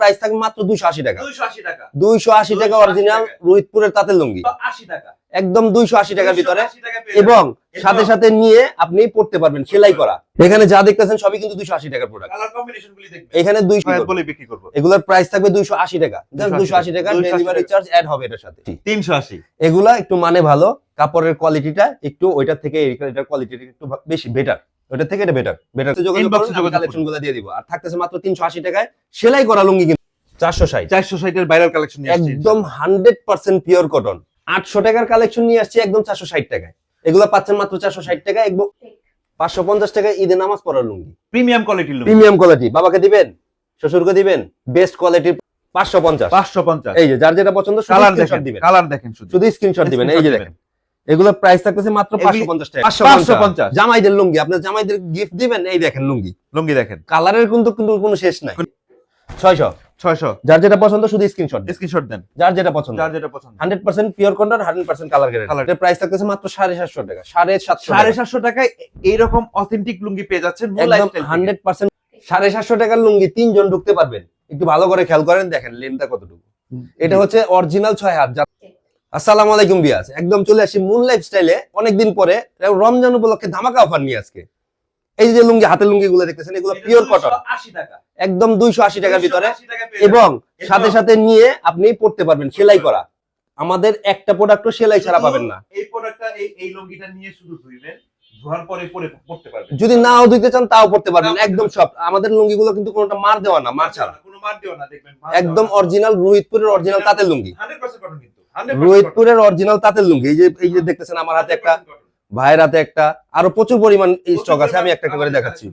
Price থাকবে মাত্র 280 টাকা। 280 টাকা। 280 টাকা অরিজিনাল রোহিতপুরের তাঁতের লুঙ্গি। 80 টাকা। একদম 280 টাকার ভিতরে 280 টাকা পেয়ে এবং যাবেন। সাথে সাথে নিয়ে আপনি পড়তে পারবেন সেলাই করা। এখানে যা দেখতেছেন সবই কিন্তু 280 টাকার প্রোডাক্ট। কালার কম্বিনেশন গুলি দেখবেন। এখানে 200 বলে বিক্রি করব। এগুলোর প্রাইস থাকবে 280 টাকা। জাস্ট 280 টাকা, ডেলিভারি চার্জ অ্যাড হবে এটার সাথে। 380। এগুলা একটু মানে ভালো, কাপড়ের কোয়ালিটিটা একটু ওইটার থেকে এটার কোয়ালিটিটা একটু বেশি বেটার। ওইটার থেকে এটা বেটার। যোগাযোগ করুন, কালেকশনগুলো দিয়ে দিব। আর থাকতেছে মাত্র 380 টাকায় সেলাই করা লুঙ্গি কিন্তু 460। 460 এর ভাইরাল কালেকশন নিয়ে আসছে। একদম 100% পিওর কটন। 800 টাকার কালেকশন নিয়ে আসছে একদম 460 টাকায়। এগুলা পাচ্ছেন মাত্র 460 টাকা এবং 550 টাকায় ঈদে নামাজ পড়ার লুঙ্গি। প্রিমিয়াম কোয়ালিটির লুঙ্গি। Premium quality. বাবাকে দিবেন, শ্বশুরকে দিবেন, বেস্ট কোয়ালিটির 550। 550। এই যে যার যেটা পছন্দ কালার স্ক্রিনশট দেখেন, দিবেন। কালার দেখেন শুধু স্ক্রিনশট দিবেন। এই যে দেখেন, এগুলোর প্রাইস থাকতেছে মাত্র 550 টাকা। 550। জামাইদের লুঙ্গি, আপনার জামাইদের গিফট দিবেন। এই দেখেন লুঙ্গি, লুঙ্গি দেখেন, কালারের কিন্তু কোনো শেষ নাই। 600। 600। যার যেটা পছন্দ শুধু স্ক্রিনশট দিন। স্ক্রিনশট দেন, যার যেটা পছন্দ। যার যেটা পছন্দ। 100% পিওর কটন, 100% কালার গ্যারান্টি। এর প্রাইস থাকতেছে মাত্র 750 টাকা। 750 750 টাকায় এইরকম অথেন্টিক লুঙ্গি পেয়ে যাচ্ছেন। একদম 100%। 750 টাকার লুঙ্গি 3 জন ঢুকতে পারবেন। একটু ভালো করে খেয়াল করেন, দেখেন লেনটা কতটুকু। এটা হচ্ছে অরিজিনাল 6 হাত। আসসালামু আলাইকুম বিয়াস, একদম চলে আসি মুন লাইফস্টাইলে অনেকদিন পরে রমজান উপলক্ষে ধামাকা অফার নিয়ে আজকে। এই যে লুঙ্গি, হাতের লুঙ্গি গুলো দেখতেছেন, এগুলো পিওর কটন। 280 টাকা। একদম 280 টাকার ভিতরে 280 টাকা পেয়ে এবং যাবেন। সাথে সাথে নিয়ে আপনি পড়তে পারবেন সেলাই করা। আমাদের একটা প্রোডাক্টও সেলাই ছাড়া পাবেন না। এই প্রোডাক্টটা এই লুঙ্গিটা নিয়ে শুধু ধুইবেন, ধোয়ার পরে পড়তে পারবেন। যদি নাও দিতে চান তাও পড়তে পারবেন। একদম সব আমাদের লুঙ্গিগুলো কিন্তু কোনোটা মার দেওয়া না, মার ছাড়া। কোনো মার দিও না, দেখবেন একদম অরিজিনাল রোহিতপুরের অরিজিনাল তাঁতের লুঙ্গি। 100% কটন কিন্তু। রোহিতপুরের অরিজিনাল তাঁতের লুঙ্গি। এই যে দেখতেছেন আমার হাতে একটা, ভাইয়ের হাতে একটা, আরো প্রচুর পরিমাণ স্টক আছে। আমি একটা একটা করে দেখাচ্ছি।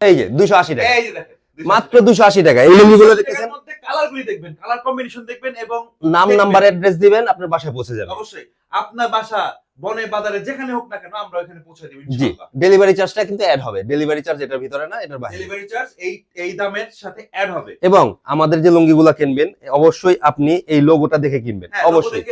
এই যে 280 টাকা, এই যে দেখেন মাত্র 280 টাকা। এই লুঙ্গিগুলো দেখতেছেন, মধ্যে কালারগুলি দেখবেন, কালার কম্বিনেশন দেখবেন এবং নাম নাম্বার অ্যাড্রেস দিবেন, আপনার বাসায় পৌঁছে যাবে। অবশ্যই আপনার বাসা বনে বাজারে যেখানে হোক না কেন আমরা ওখানে পৌঁছে দেব জি, ইনশাআল্লাহ। ডেলিভারি চার্জটা কিন্তু অ্যাড হবে। ডেলিভারি চার্জ এটার ভিতরে না, এটার বাইরে। ডেলিভারি চার্জ এই দামের সাথে অ্যাড হবে। এবং আমাদের যে লুঙ্গিগুলো কিনবেন অবশ্যই আপনি এই লোগোটা দেখে কিনবেন। অবশ্যই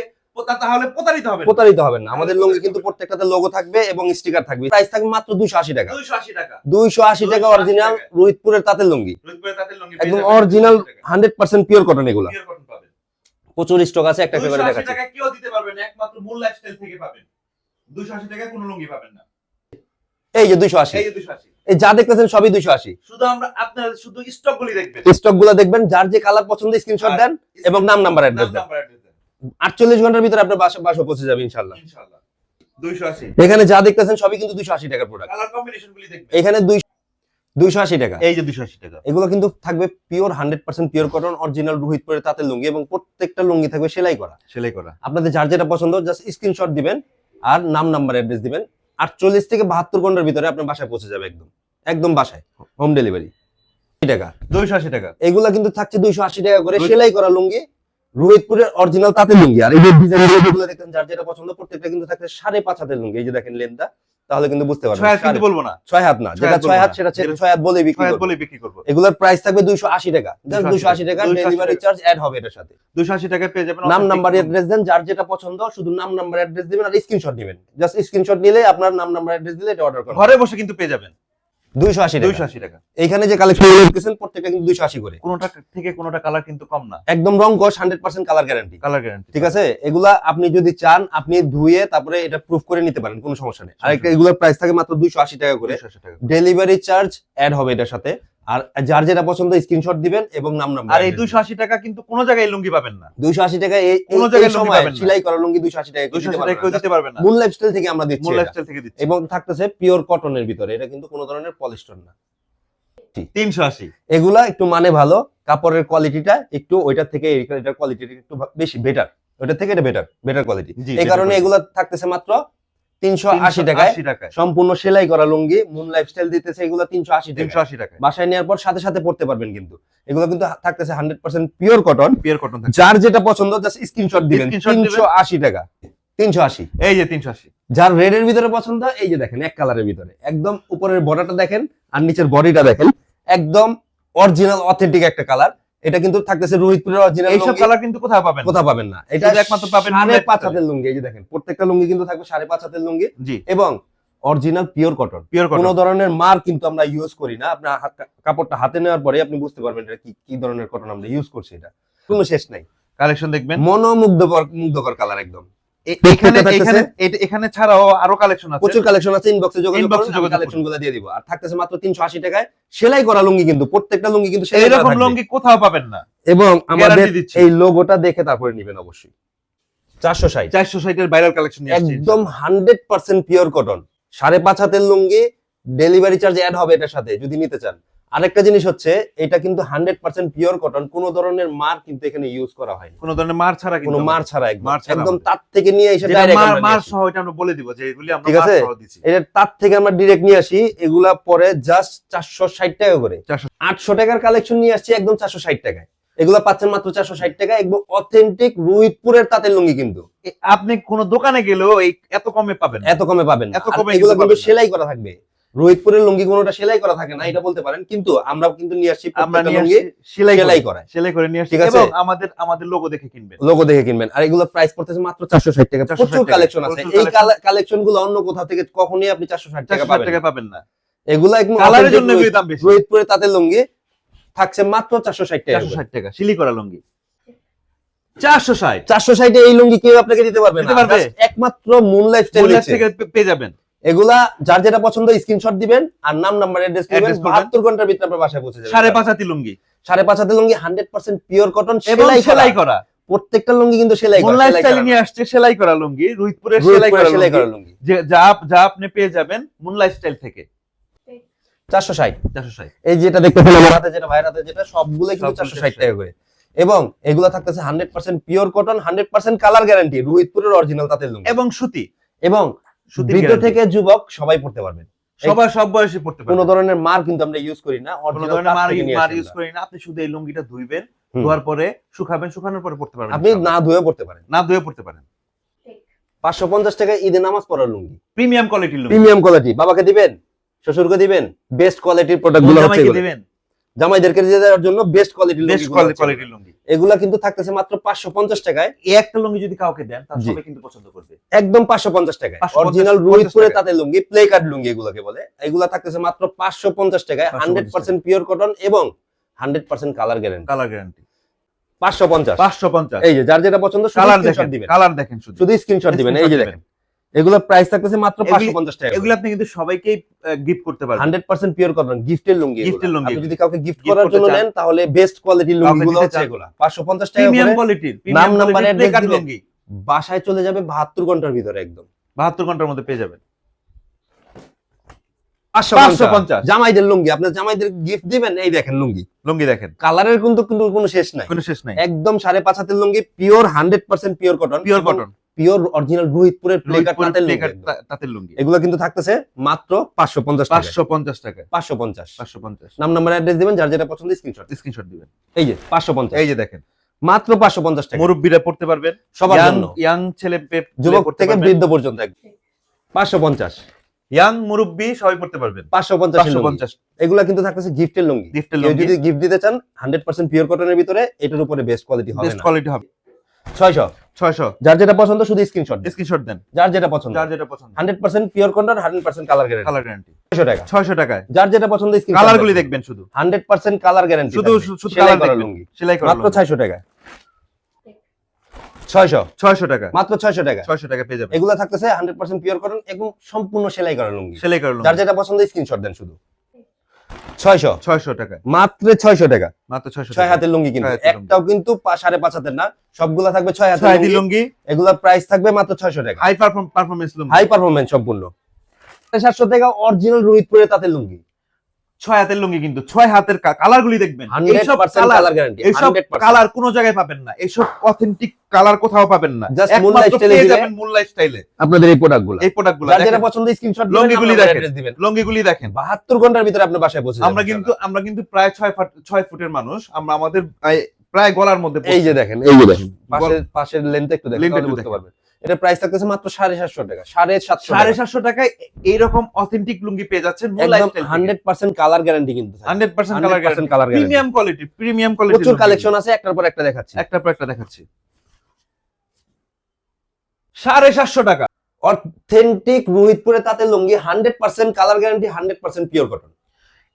তাহলে প্রতারিত হবে না। প্রতারিত হবেন না। আমাদের লুঙ্গি কিন্তু প্রত্যেকটাতে লোগো থাকবে এবং স্টিকার থাকবে। প্রাইস থাকবে মাত্র 280 টাকা। 280 টাকা। 280 টাকা অরিজিনাল রোহিতপুরের তাঁতের লুঙ্গি। রোহিতপুরের তাঁতের লুঙ্গি একদম অরিজিনাল 100% পিওর কটন। এগুলা পিওর কটন পাবেন। প্রচুর স্টক আছে, একটা একটা করে 280 দেখাচ্ছি। টাকা কেউ দিতে পারবেন না, একমাত্র মূল লাইফস্টাইল থেকে পাবেন। 280 টাকা কোনো লুঙ্গি পাবেন না। এই যে 280, এই যে 280, এই যা দেখতেছেন সবই 280। শুধু আপনারা শুধু স্টকগুলি দেখবেন। স্টকগুলো দেখবেন, যার যে কালার পছন্দ স্ক্রিনশট দেন এবং নাম নাম্বার অ্যাড্রেস দেন। 48 ঘন্টার ভিতরে আপনার বাসা পৌঁছে যাবে ইনশাআল্লাহ। ইনশাআল্লাহ। 280। এখানে যা দেখতেছেন সবই কিন্তু 280 টাকার প্রোডাক্ট। কালার কম্বিনেশনগুলি দেখবেন। এখানে 280 টাকা। এই যে 280 টাকা। এগুলো কিন্তু থাকবে পিওর 100% পিওর কটন অরিজিনাল রোহিতপুরের তাঁতের লুঙ্গি এবং প্রত্যেকটা লুঙ্গি থাকবে সেলাই করা। সেলাই করা। আপনাদের যার যেটা পছন্দ জাস্ট স্ক্রিনশট দিবেন আর নাম নাম্বার অ্যাড্রেস দিবেন। 48 থেকে 72 ঘন্টার ভিতরে আপনার বাসায় পৌঁছে যাবে। একদম বাসায়, হোম ডেলিভারি। 280 টাকা। এগুলা কিন্তু থাকছে 280 টাকা করে সেলাই করা লুঙ্গি, রোহিতপুরের অরিজিনাল তাঁতের লুঙ্গি। আর এই যে ডিজাইনগুলো দেখেন, যার যেটা পছন্দ প্রত্যেকটা কিন্তু থাকছে 5.5 হাতের লুঙ্গি। এই যে দেখেন লেনটা, তাহলে কিন্তু বুঝতে পারবেন। 6 হাত কিন্তু বলবো না। 6 হাত না, যেটা 6 হাত সেটা 6 হাত বলেই বিক্রি করব। এগুলোর প্রাইস থাকবে 280 টাকা। জাস্ট 280 টাকা, ডেলিভারি চার্জ অ্যাড হবে এটার সাথে। 280 টাকা পেয়ে যাবেন। নাম নাম্বার অ্যাড্রেস দেন, যার যেটা পছন্দ শুধু নাম নাম্বার অ্যাড্রেস দিবেন আর স্ক্রিনশট দিবেন। জাস্ট স্ক্রিনশট নিলে আপনার নাম নাম্বার অ্যাড্রেস দিলে এটা অর্ডার করবেন। ঘরে বসে কিন্তু পেয়ে যাবেন 280 টাকা। 280 টাকা। এইখানে যে কালেকশনগুলো দেখতেছেন প্রত্যেকটা কিন্তু 280 করে। কোনটা থেকে কোনটা কালার কিন্তু কম না। একদম রং কস, 100% কালার গ্যারান্টি। Colour guarantee. ঠিক আছে, এগুলা আপনি যদি চান আপনি ধুয়ে তারপরে এটা প্রুফ করে নিতে পারেন, কোনো সমস্যা নেই। আর একটা এগুলোর প্রাইস থাকে মাত্র 280 টাকা করে। 280 টাকা। ডেলিভারি চার্জ অ্যাড হবে এটার সাথে। আর যার যেটা পছন্দ স্ক্রিনশট দিবেন এবং নাম নাম্বার। আর এই 280 টাকা কিন্তু কোন জায়গায় লুঙ্গি পাবেন না। 280 টাকা এই সময় সেলাই করা লুঙ্গি 280 টাকা 280 টাকা কেউ দিতে পারবেন না। মূল লাইফস্টাইল থেকে আমরা দিচ্ছি। মূল লাইফস্টাইল থেকে দিচ্ছি। এবং থাকতেছে পিওর কটনের ভিতরে। এটা কিন্তু কোনো ধরনের পলিস্টার না। 380। এগুলা একটু মানে ভালো, কাপড়ের কোয়ালিটিটা একটু ওইটার থেকে এটার কোয়ালিটিটা একটু বেশি বেটার। ওইটার থেকে এটা বেটার কোয়ালিটি। এই কারণে এগুলা থাকতেছে মাত্র 380 টাকায়। সম্পূর্ণ সেলাই করা লুঙ্গি মুন লাইফস্টাইল দিতেছে এগুলা 380 টাকা। বাসায় নেওয়ার পর সাথে সাথে পড়তে পারবেন কিন্তু। এগুলো কিন্তু থাকতেছে 100% পিওর কটন। যার যেটা পছন্দ জাস্ট স্ক্রিনশট দিবেন। 380 টাকা। 380। এই যে 380। যার রেড এর ভিতরে পছন্দ এই যে দেখেন এক কালারের ভিতরে, একদম উপরের বর্ডারটা দেখেন আর নিচের বডিটা দেখেন, একদম অরিজিনাল অথেন্টিক একটা কালার। এটা কিন্তু থাকতেছে রোহিতপুরের অরিজিনাল লুঙ্গি। এইসব কালার কিন্তু কোথাও পাবেন না। এটা একমাত্র পাবেন 5.5 হাতের লুঙ্গি। এই যে দেখেন প্রত্যেকটা লুঙ্গি কিন্তু থাকবে 5.5 হাতের লুঙ্গি। জি। এবং অরিজিনাল পিওর কটন, পিওর কোনো কটন। ধরনের মার কিন্তু আমরা ইউজ করি না। আপনার কাপড়টা হাতে নেওয়ার পরে আপনি বুঝতে পারবেন এটা কি ধরনের কটন আমরা ইউজ করছি। এটা কোনো শেষ নাই, কালেকশন দেখবেন, মুগ্ধকর কালার একদম। এখানে থাকতেছে- এখানে এখানে ছাড়াও আরো কালেকশন আছে, প্রচুর কালেকশন আছে, ইনবক্সে যোগাযোগ Inbox এ করুন, যোগাযোগ কালেকশন গুলো দিয়ে দিব। আর থাকতেছে মাত্র 380 টাকায় সেলাই করা লুঙ্গি, কিন্তু প্রত্যেকটা লুঙ্গি কিন্তু সেলাই করা এইরকম থাকবে। লুঙ্গি কোথাও পাবেন না, এবং আমাদের গ্যারান্টি দিচ্ছি। এই লোগোটা দেখে তারপরে নেবেন অবশ্যই। 460 460 এর ভাইরাল কালেকশন নিয়ে আসছি একদম 100% পিওর কটন, 5.5 হাতের লুঙ্গি, ডেলিভারি চার্জ অ্যাড হবে এটার সাথে যদি নিতে চান। আরেকটা জিনিস হচ্ছে এটা কিন্তু 100% পিওর কটন, কোনো ধরনের মার কিন্তু এখানে ইউজ করা হয়নি, কোনো ধরনের মার ছাড়া, কোনো কিন্তু মার ছাড়া একদম মার ছাড়া একদম আমাদের। তার থেকে নিয়ে এসে যেটা ডাইরেক্ট মার সহ এটা আমরা বলে দিব যে এগুলি আমরা ঠিক মার আছে? সহ দিছি। এটা তার থেকে আমরা ডাইরেক্ট নিয়ে আসি, এগুলা পরে জাস্ট 460 টাকা করে। 460 800 টাকার কালেকশন নিয়ে আসছি একদম 460 টাকায়। এগুলা পাচ্ছেন মাত্র 460 টাকা, একদম অথেন্টিক রোহিতপুরের তাঁতের লুঙ্গি। কিন্তু আপনি কোন দোকানে গেলেও এই এত কমে পাবেন না। এত কমে পাবেন না। এত আর কমে এগুলো কিন্তু কিন্তু পাবেন না। সেলাই করা থাকবে। রোহিতপুরের লুঙ্গি কোনোটা সেলাই করা থাকে না এটা বলতে পারেন, কিন্তু আমরা কিন্তু নিয়ে আসছি আমরা প্রত্যেকটা নিয়ে লুঙ্গি আসছি সেলাই সেলাই করে, করা, সেলাই করে নিয়ে আসছি, ঠিক আছে? এবং আমাদের লোগো দেখে কিনবেন, লোগো দেখে কিনবেন। আর এগুলো প্রাইস পড়তেছে মাত্র 460 টাকা। 460 প্রচুর টাকা। কালেকশন আছে, প্রচুর এই collection। কালেকশন গুলো অন্য কোথাও থেকে কখনোই আপনি 460 টাকা 460 পাবেন টাকা না। পাবেন না। এগুলো একদম কালারের authentic জন্য এগুলি দাম বেশি। রোহিতপুরের তাঁতের লুঙ্গি থাকছে মাত্র 460 টাকা করে। 460 টাকা সিলি করা লুঙ্গি, 460 460 এই লুঙ্গি কেউ আপনাকে দিতে পারবে না, দিতে পারবে? Just একমাত্র মুন লাইফস্টাইল মূল্য থেকে পেয়ে যাবেন। এগুলা যার যেটা পছন্দ স্ক্রিনশট দিবেন আর নাম নাম্বার অ্যাড্রেস দিবেন, Address করবেন। 72 ঘন্টার ভিতরে আপনার বাসায় পৌঁছে যাবে। 5.5 হাতি লুঙ্গি 5.5 হাতের লুঙ্গি 100% পিওর কটন, এবং সেলাই করা, প্রত্যেকটা লুঙ্গি কিন্তু সেলাই করা। মোল্লা স্টাইল নিয়ে আসছে সেলাই করা লুঙ্গি, রোহিতপুরের সেলাই রোহিতপুরের করা সেলাই করা লুঙ্গি, লুঙ্গি যে যা আপনি পেয়ে যাবেন মোল্লা স্টাইল থেকে। 460। 460 এই যেটা দেখতেছেন আমার হাতে, যেটা ভাইয়ের হাতে, যেটা সবগুলো কিন্তু সবগুলো 460 টাকা করে। এবং এগুলা থাকতেছে 100% পিওর কটন, 100% কালার গ্যারান্টি, রোহিতপুরের অরিজিনাল তাঁতের লুঙ্গি। এবং সুতি, এবং সুতির বৃদ্ধ guarantee। থেকে যুবক সবাই পড়তে পারবেন। সবাই সব বয়সে পড়তে কোনো পারবেন, ধরনের মার কিন্তু আমরা ইউজ করি না, কোনো original ধরনের তাঁত মার থেকে নিয়ে আসি ইউজ আমরা। করি না। আপনি শুধু এই লুঙ্গিটা ধুইবেন, হুম। ধোয়ার পরে শুকাবেন, শুকানোর পরে পড়তে পারবেন, আপনি না ধুয়ে পড়তে পারেন। না ধুয়ে পড়তে পারেন। 550 টাকা ঈদে নামাজ পড়ার লুঙ্গি, প্রিমিয়াম কোয়ালিটির লুঙ্গি, প্রিমিয়াম কোয়ালিটি। বাবাকে দিবেন, শ্বশুরকে দিবেন, বেস্ট কোয়ালিটির প্রোডাক্ট গুলো হচ্ছে জামাইকে এগুলো। দিবেন, জামাইদেরকে দিয়ে দেওয়ার জন্য বেস্ট কোয়ালিটির বেস্ট লুঙ্গি কোয়ালিটির লুঙ্গি। এগুলা কিন্তু থাকতেছে মাত্র 550 টাকায়। এই একটা লুঙ্গি যদি কাউকে দেন তার জি। সবাই কিন্তু পছন্দ করবে। একদম 550 টাকায় 550 অরিজিনাল রোহিতপুরে টাকায়। তাঁতের লুঙ্গি, প্লে কার্ড লুঙ্গি এগুলোকে বলে। এগুলা থাকতেছে মাত্র 550 টাকায়, 100% পিওর কটন এবং 100% কালার গ্যারান্টি। Colour guarantee 550। 550। এই যে যার যেটা পছন্দ শুধু কালার স্ক্রিনশট দেখেন, দিবেন, কালার দেখেন, শুধু শুধু স্ক্রিনশট দিবেন। এই যে Screenshot দেখেন, এগুলোর প্রাইস থাকতেছে মাত্র এগুলি- 550 টাকা। এগুলো আপনি কিন্তু সবাইকেই গিফট করতে পারবেন। 100% পিওর কটন, গিফটের লুঙ্গি। গিফটের লুঙ্গি আপনি যদি কাউকে গিফট gift করার করতে জন্য চান, নেন তাহলে বেস্ট কোয়ালিটির কাউকে লুঙ্গিগুলো দিতে হচ্ছে চান, এগুলা 550 টাকা প্রিমিয়াম করে। কোয়ালিটির, নাম নাম্বার প্লে কার্ড দিবেন, লুঙ্গি বাসায় চলে যাবে 72 ঘন্টার ভিতরে একদম। 72 ঘন্টার মধ্যে পেয়ে যাবেন। 550 550 জামাইদের লুঙ্গি, আপনার জামাইদের গিফট দিবেন। এই দেখেন লুঙ্গি, লুঙ্গি দেখেন, কালারের কিন্তু কোনো শেষ নাই, কোনো শেষ নাই। একদম 5.5 হাতের lungi, pure 100% pure cotton, pure cotton, pure original রোহিতপুরের প্লে কার্ড তাঁতের প্লে লুঙ্গি কার্ড একদম। তাঁতের লুঙ্গি এগুলো কিন্তু থাকতেছে মাত্র 550 টাকা। 550 টাকায়। 550 550 নাম নাম্বার অ্যাড্রেস দিবেন, যার যেটা পছন্দ স্ক্রিনশট। স্ক্রিনশট দিবেন। এই যে 550, এই যে দেখেন, মাত্র 550 টাকা, মুরব্বিরা পড়তে পারবেন, সবার জন্য, ইয়াং ছেলে যুবক থেকে বৃদ্ধ পর্যন্ত একদম। 550 ইয়াং মুরব্বি সবাই পড়তে পারবেন। 550 550 এগুলা কিন্তু থাকতেছে গিফটের লুঙ্গি। গিফটের কেউ লুঙ্গি, যদি গিফট দিতে চান 100% পিওর কটনের ভিতরে, এটার উপরে বেস্ট কোয়ালিটি হবে বেস্ট না। কোয়ালিটি হবে। 600 600 যার যেটা পছন্দ শুধু স্ক্রিনশট দিন, স্ক্রিনশট দেন, যার যেটা পছন্দ। যার যেটা পছন্দ। 100% pure cotton, 100% colour guarantee. Colour guarantee 600 টাকা 600 টাকায়। যার যেটা পছন্দ স্ক্রিনশট। কালারগুলি দেখবেন, শুধু 100% কালার গ্যারান্টি, শুধু কালার কালার দেখবেন, লুঙ্গি সেলাই করা মাত্র লুঙ্গি। 600 টাকা। 600 600 টাকা, মাত্র 600 টাকা। 600 টাকা পেয়ে যাবেন। এগুলা থাকতেছে 100% পিওর কটন এবং সম্পূর্ণ সেলাই করা লুঙ্গি। সেলাই করা যার লুঙ্গি যেটা পছন্দ স্ক্রিনশট দেন শুধু। 600 600 টাকা, মাত্র 600 টাকা। মাত্র 600 6 টাকা। হাতের লুঙ্গি কিন্তু 6 হাতের লুঙ্গি। একটাও কিন্তু 5.5 হাতের না, সবগুলা থাকবে 6 হাতের 6 হাতি লুঙ্গি। লুঙ্গি, এগুলার প্রাইস থাকবে মাত্র 600 টাকা। হাই পারফরম্যান্স লুঙ্গি, হাই পারফরম্যান্স সম্পূর্ণ। 700 টাকা অরিজিনাল রোহিতপুরের তাঁতের লুঙ্গি, 6 হাতের লুঙ্গি, কিন্তু 6 হাতের কালারগুলি দেখবেন। এইসব 100% কালার গ্যারান্টি, এইসব 100%। কালার কোনো জায়গায় পাবেন না, এইসব অথেন্টিক কালার কোথাও পাবেন না, Just একমাত্র Moonlight Style এ পেয়ে দিলে যাবেন মুনলাইট স্টাইলে আপনাদের এই প্রোডাক্টগুলো। এই প্রোডাক্টগুলো। যার যেটা পছন্দ স্ক্রিনশট দিবেন, লুঙ্গিগুলি নাম, দেখেন, অ্যাড্রেস দিবেন। লুঙ্গিগুলি দেখেন। 72 ঘন্টার ভিতরে আপনার বাসায় পৌঁছে যাবে। আমরা কিন্তু প্রায় 6 ফুটের মানুষ, আমরা আমাদের প্রায় গলার মধ্যে এই যে দেখেন, এই যে দেখেন পাশের লেন্থ একটু দেখেন, Length তাহলে একটু বুঝতে দেখেন। পারবেন। এটা প্রাইস থাকতেছে মাত্র 750 টাকা, 750 750 টাকায় এইরকম অথেন্টিক লুঙ্গি পেয়ে যাচ্ছেন মুনলাইট একদম স্টাইল। 100% কালার গ্যারান্টি কিন্তু থাকে। 100% colour 100% guarantee, colour guarantee. Premium quality প্রচুর কালেকশন আছে, একটার পর একটা দেখাচ্ছি। একটার পর একটা দেখাচ্ছি। 750 টাকা, অথেন্টিক রোহিতপুরে তাঁতের লুঙ্গি 100% কালার গ্যারান্টি, 100% পিওর কটন।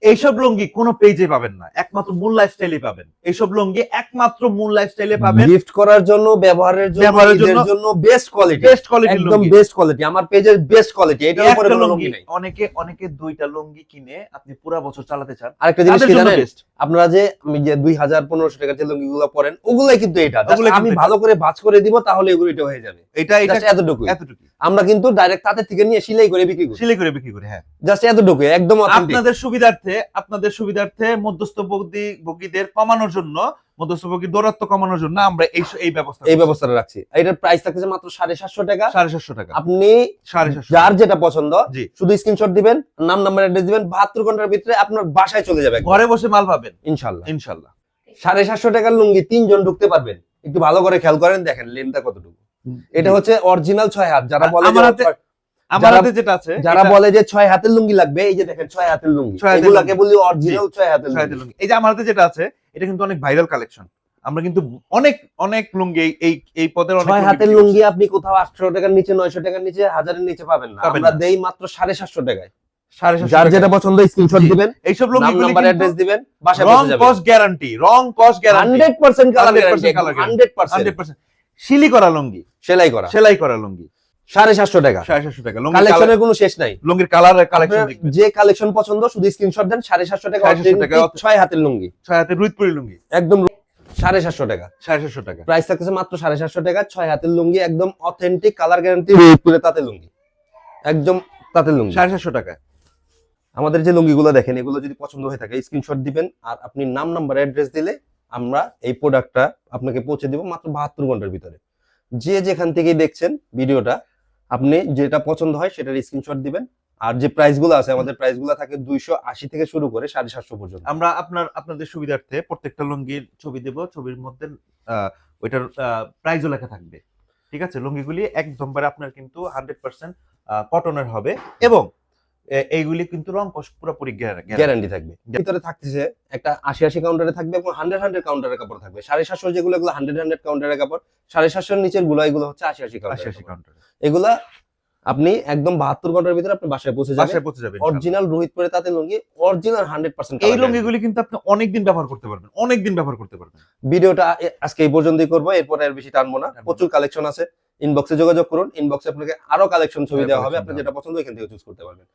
এইসব লুঙ্গি কোনো পেজে পাবেন না, একমাত্র মূল লাইফস্টাইলে পাবেন। এইসব লুঙ্গি একমাত্র মূল লাইফস্টাইলে পাবেন। গিফট করার জন্য, ব্যবহারের জন্য বেস্ট কোয়ালিটি, বেস্ট কোয়ালিটি, একদম বেস্ট কোয়ালিটি, আমার পেজের বেস্ট কোয়ালিটি। এটার উপরে কোনো লুঙ্গি নাই। অনেকে দুইটা লুঙ্গি কিনে আপনি পুরো বছর চালাতে চান। আরেকটা জিনিস তাদের কি জন্য জানেন, best। আপনারা যে আমি যে 2000-1500 টাকার যে লুঙ্গিগুলো পরেন, ওগুলাই কিন্তু এটা। ওগুলাই Just আমি কিন্তু ভালো করে ভাঁজ করে দিব, তাহলে এগুলো এটা হয়ে যাবে। এটা Just এতটুকুই। এতটুকু আমরা কিন্তু ডাইরেক্ট তাদের থেকে নিয়ে সেলাই করে বিক্রি করি। সিলাই করে বিক্রি করে। হ্যাঁ, জাস্ট এতটুকুই, একদম অথেন্টিক। আপনাদের সুবিধার্থে মধ্যস্থভোগীদের কমানোর জন্য, মধ্যস্থভোগীর দৌরাত্ম্য কমানোর জন্য আমরা এই ব্যবস্থাটা রাখছি। এটার প্রাইস থাকছে মাত্র 750 টাকা। 750 টাকা। আপনি 750 যার যেটা পছন্দ, জি, শুধু স্ক্রিনশট দিবেন, নাম নাম্বার অ্যাড্রেস দিবেন, 72 ঘন্টার ভিতরে আপনার বাসায় চলে যাবে, ঘরে বসে মাল পাবেন ইনশাআল্লাহ। ইনশাআল্লাহ। 750 টাকার লুঙ্গি 3 জন ঢুকতে পারবেন। একটু ভালো করে খেয়াল করেন, দেখেন লেনটা কতটুকু। এটা হচ্ছে অরিজিনাল 6 হাত। যারা বলে আমার হাতে যেটা আছে, যারা বলে যে 6 হাতের লুঙ্গি লাগবে, এই যে দেখেন 6 হাতের লুঙ্গি, এগুলাকে বলি অরিজিনাল 6 হাতের লুঙ্গি। এই যে আমার হাতে যেটা আছে, এটা কিন্তু অনেক ভাইরাল কালেকশন। আমরা কিন্তু অনেক লুঙ্গি এই পদের 6 হাতের লুঙ্গি আপনি কোথাও 800 টাকার নিচে, 900 টাকার নিচে, 1000 এর নিচে পাবেন না। আমরা দেই মাত্র 750 টাকায়। যার যেটা পছন্দ স্ক্রিনশট দিবেন, এইসব লুঙ্গি নাম্বার অ্যাড্রেস দিবেন, বাসায় রং পৌঁছে যাবে। কস গ্যারান্টি 100% কালার গ্যারান্টি, 100% সিলি করা লুঙ্গি, সেলাই করা লুঙ্গি 750 টাকা। 750 টাকা। কালেকশনের কোনো শেষ নাই। লুঙ্গির কালার কালেকশন আপনার যে কালেকশন পছন্দ শুধু স্ক্রিনশট দেন। 750 টাকা, 6 হাতের লুঙ্গি, 6 হাতের রুইতপুরি লুঙ্গি, একদম 750 টাকা। 750 টাকা প্রাইস থাকছে মাত্র 750 টাকা। 6 হাতের লুঙ্গি, একদম অথেন্টিক কালার গ্যারান্টি, রোহিতপুরে তাঁতের লুঙ্গি, একদম তাঁতের লুঙ্গি 750 টাকা। আমাদের যে লুঙ্গিগুলো দেখেন, এগুলো যদি পছন্দ হয়ে থাকে স্ক্রিনশট দিবেন, আর আপনি নাম নাম্বার অ্যাড্রেস দিলে আমরা এই প্রোডাক্টটা আপনাকে পৌঁছে দিব মাত্র 72 ঘন্টার ভিতরে। যে যেখান থেকে দেখছেন ভিডিওটা, আপনি যেটা পছন্দ হয় সেটার স্ক্রিনশট দিবেন। আর যে প্রাইসগুলো আছে, আমাদের প্রাইসগুলো থাকে 280 থেকে শুরু করে 750 পর্যন্ত। আমরা আপনাদের সুবিধার্থে প্রত্যেকটা লুঙ্গির ছবি দেব, ছবির মধ্যে ওইটার প্রাইসও লেখা থাকবে। ঠিক আছে, লুঙ্গিগুলি একদমবারে আপনার কিন্তু 100% কটনের হবে, এবং এইগুলি কিন্তু রং কস পুরোপুরি গ্যারান্টি থাকবে। ভিতরে থাকতেছে একটা 80 কাউন্টারে থাকবে, এবং 100 কাউন্টারের কাপড় থাকবে। 750 যেগুলো, এগুলো 100 কাউন্টারের কাপড়। 750 নিচের গুলো, এগুলো হচ্ছে 80 কাউন্টার। এগুলা আপনি একদম 72 ঘন্টার ভিতরে আপনি বাসায় পৌঁছে যাবেন। অরিজিনাল রোহিতপুরে তাঁতের লুঙ্গি, অরিজিনাল 100%। এই লুঙ্গিগুলি কিন্তু আপনি অনেকদিন ব্যবহার করতে পারবেন। ভিডিওটা আজকে এই পর্যন্তই করবো, এরপর আর বেশি টানবো না। প্রচুর কালেকশন আছে, ইনবক্সে যোগাযোগ করুন। ইনবক্সে আপনাকে আরো কালেকশন ছবি দেওয়া হবে, আপনি যেটা পছন্দ এখান থেকে চুজ করতে পারবেন।